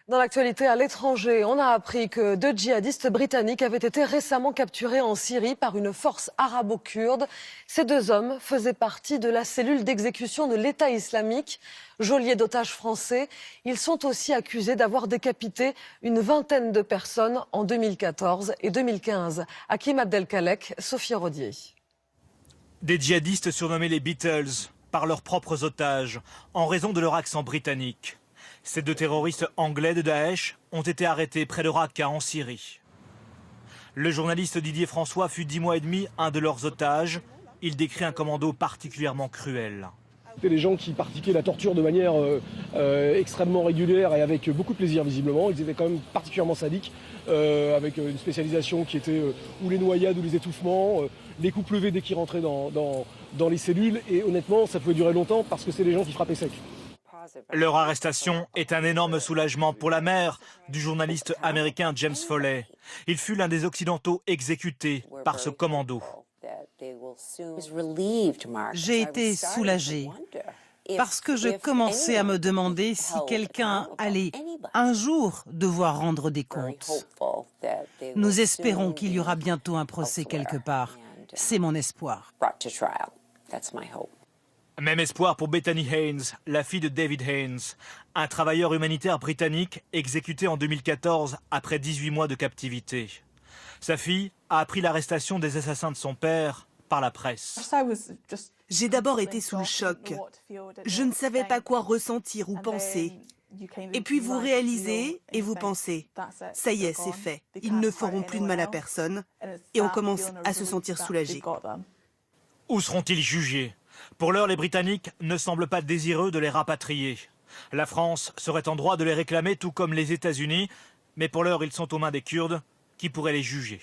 Dans l'actualité à l'étranger, on a appris que 2 djihadistes britanniques avaient été récemment capturés en Syrie par une force arabo-kurde. Ces 2 hommes faisaient partie de la cellule d'exécution de l'État islamique. Geôliers d'otages français, ils sont aussi accusés d'avoir décapité une vingtaine de personnes en 2014 et 2015. Hakim Abdelkalek, Sophie Rodier. Des djihadistes surnommés les Beatles par leurs propres otages en raison de leur accent britannique. Ces 2 terroristes anglais de Daesh ont été arrêtés près de Raqqa en Syrie. Le journaliste Didier François fut 10 mois et demi un de leurs otages. Il décrit un commando particulièrement cruel. C'était des gens qui pratiquaient la torture de manière extrêmement régulière et avec beaucoup de plaisir visiblement. Ils étaient quand même particulièrement sadiques, avec une spécialisation qui était ou les noyades ou les étouffements, les coups levés dès qu'ils rentraient dans les cellules. Et honnêtement, ça pouvait durer longtemps parce que c'est des gens qui frappaient sec. Leur arrestation est un énorme soulagement pour la mère du journaliste américain James Foley. Il fut l'un des Occidentaux exécutés par ce commando. J'ai été soulagée parce que je commençais à me demander si quelqu'un allait un jour devoir rendre des comptes. Nous espérons qu'il y aura bientôt un procès quelque part. C'est mon espoir. Même espoir pour Bethany Haynes, la fille de David Haynes, un travailleur humanitaire britannique exécuté en 2014 après 18 mois de captivité. Sa fille a appris l'arrestation des assassins de son père par la presse. J'ai d'abord été sous le choc. Je ne savais pas quoi ressentir ou penser. Et puis vous réalisez et vous pensez, ça y est, c'est fait. Ils ne feront plus de mal à personne. Et on commence à se sentir soulagé. Où seront-ils jugés ? Pour l'heure, les Britanniques ne semblent pas désireux de les rapatrier. La France serait en droit de les réclamer, tout comme les États-Unis, mais pour l'heure, ils sont aux mains des Kurdes qui pourraient les juger.